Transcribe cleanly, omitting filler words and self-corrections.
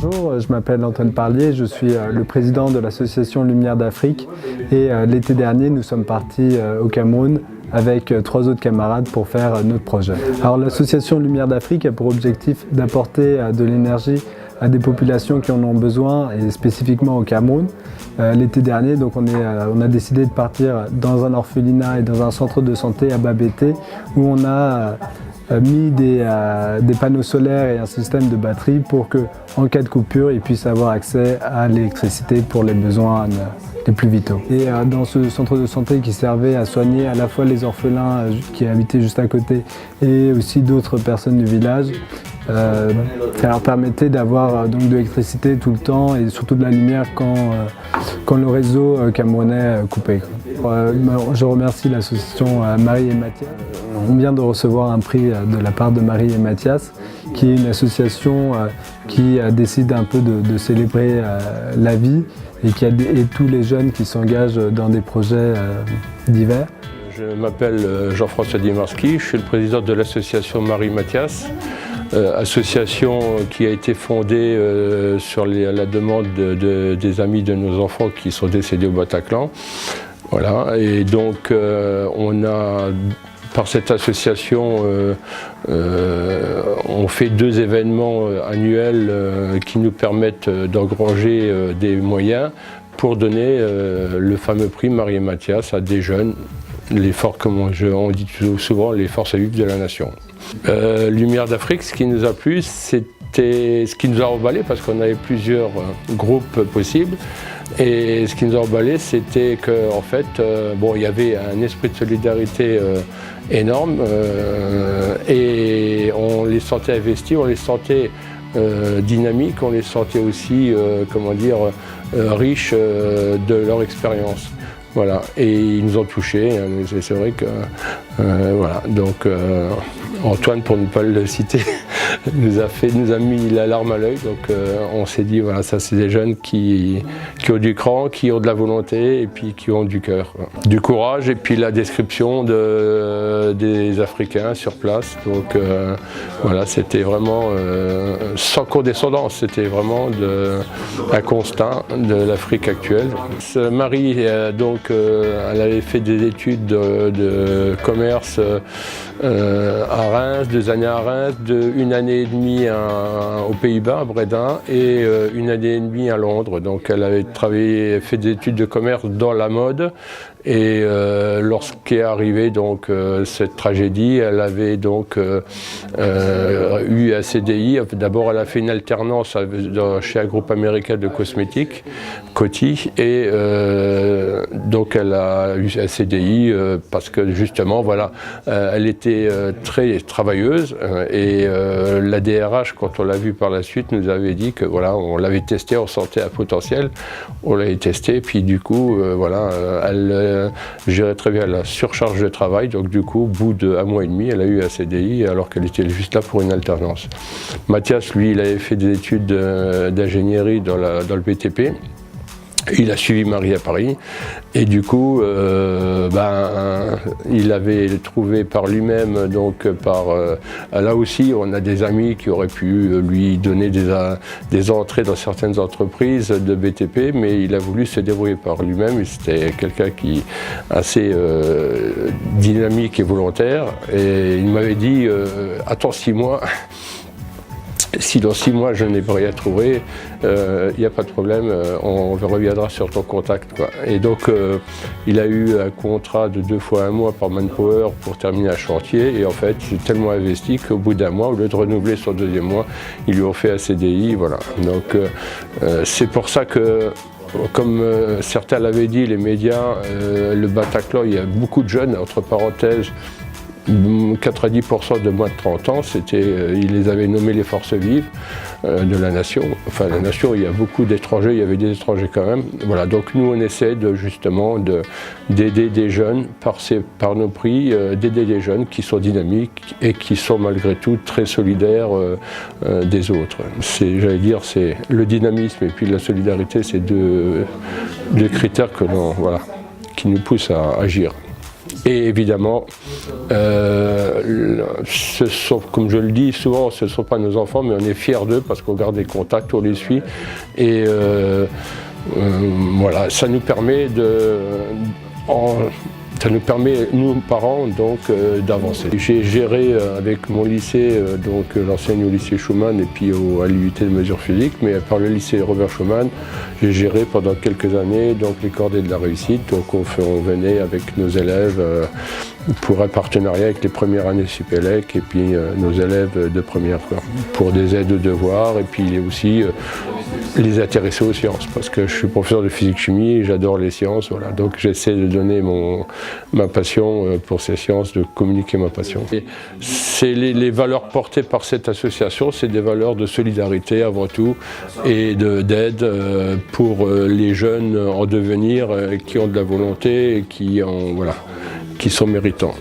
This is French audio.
Bonjour, je m'appelle Antoine Parlier, je suis le président de l'association Lumière d'Afrique et l'été dernier nous sommes partis au Cameroun avec 3 autres camarades pour faire notre projet. Alors l'association Lumière d'Afrique a pour objectif d'apporter de l'énergie à des populations qui en ont besoin et spécifiquement au Cameroun. L'été dernier, donc on a décidé de partir dans un orphelinat et dans un centre de santé à Babété où on a mis des panneaux solaires et un système de batterie pour que, en cas de coupure, ils puissent avoir accès à l'électricité pour les besoins les plus vitaux. Et dans ce centre de santé qui servait à soigner à la fois les orphelins qui habitaient juste à côté et aussi d'autres personnes du village, ça leur permettait d'avoir donc de l'électricité tout le temps et surtout de la lumière quand le réseau camerounais coupait. Je remercie l'association Marie et Mathias. On vient de recevoir un prix de la part de Marie et Mathias, qui est une association qui décide un peu de célébrer la vie et tous les jeunes qui s'engagent dans des projets divers. Je m'appelle Jean-François Dimarski, je suis le président de l'association Marie Mathias, association qui a été fondée sur la demande des amis de nos enfants qui sont décédés au Bataclan. Voilà, et donc on a, par cette association, on fait 2 événements annuels qui nous permettent d'engranger des moyens pour donner le fameux prix Marie et Mathias à des jeunes, comme on dit souvent, les forces vives de la nation. Lumière d'Afrique, ce qui nous a plu, c'était ce qui nous a emballé parce qu'on avait plusieurs groupes possibles. Et ce qui nous a emballé, c'était qu'en fait, il y avait un esprit de solidarité énorme et on les sentait investis, on les sentait dynamiques, on les sentait aussi, riches de leur expérience. Voilà, et ils nous ont touchés, c'est vrai que, voilà, donc Antoine, pour ne pas le citer, nous a mis la larme à l'œil, donc on s'est dit, voilà, ça c'est des jeunes qui ont du cran, qui ont de la volonté et puis qui ont du cœur, du courage et puis la description des Africains sur place, donc voilà, c'était vraiment sans condescendance, c'était vraiment un constat de l'Afrique actuelle. Marie, donc, elle avait fait des études de commerce à Reims, 2 années à Reims, 1 année et demie aux Pays-Bas, à Bredin, et 1 année et demie à Londres. Donc elle avait fait des études de commerce dans la mode. Et lorsqu'est arrivée donc cette tragédie, elle avait donc eu un CDI. D'abord, elle a fait une alternance chez un groupe américain de cosmétiques, Coty, et donc elle a eu un CDI parce que justement, voilà, elle était très travailleuse et la DRH, quand on l'a vue par la suite, nous avait dit que voilà, on l'avait testé, on sentait un potentiel, on l'avait testé, puis du coup, voilà, elle gérait très bien la surcharge de travail, donc du coup, au bout d'1 mois et demi, elle a eu un CDI alors qu'elle était juste là pour une alternance. Mathias, lui, il avait fait des études d'ingénierie dans le BTP. Il a suivi Marie à Paris et du coup, il avait trouvé par lui-même, donc là aussi, on a des amis qui auraient pu lui donner des entrées dans certaines entreprises de BTP, mais il a voulu se débrouiller par lui-même. C'était quelqu'un qui assez dynamique et volontaire, et il m'avait dit attends 6 mois. Si dans 6 mois je n'ai pas rien trouvé, il n'y a pas de problème, on reviendra sur ton contact, quoi. Et donc il a eu un contrat de 2 fois 1 mois par Manpower pour terminer un chantier, et en fait il est tellement investi qu'au bout d'1 mois, au lieu de renouveler son 2e mois, ils lui ont fait un CDI, voilà. Donc c'est pour ça que, comme certains l'avaient dit, les médias, le Bataclan, il y a beaucoup de jeunes, entre parenthèses, 90% de moins de 30 ans, ils les avaient nommés les forces vives de la nation. Enfin, la nation, il y a beaucoup d'étrangers, il y avait des étrangers quand même. Voilà, donc nous, on essaie justement d'aider des jeunes par nos prix, d'aider des jeunes qui sont dynamiques et qui sont malgré tout très solidaires des autres. J'allais dire, c'est le dynamisme et puis la solidarité, c'est deux critères qui nous poussent à agir. Et évidemment, comme je le dis souvent, ce ne sont pas nos enfants, mais on est fiers d'eux parce qu'on garde des contacts, on les suit. Et voilà, ça nous permet nous parents, donc d'avancer. J'ai géré avec mon lycée, donc l'enseigne au lycée Schumann et puis à l'IUT de mesure physique, mais par le lycée Robert Schumann, j'ai géré pendant quelques années donc les cordées de la réussite. Donc on venait avec nos élèves pour un partenariat avec les premières années Supélec et puis nos élèves de première, quoi, pour des aides aux devoirs et puis aussi les intéresser aux sciences, parce que je suis professeur de physique-chimie et j'adore les sciences, voilà. Donc j'essaie de donner ma passion pour ces sciences, de communiquer ma passion. Et c'est les valeurs portées par cette association, c'est des valeurs de solidarité avant tout et d'aide pour les jeunes en devenir qui ont de la volonté et qui sont méritants.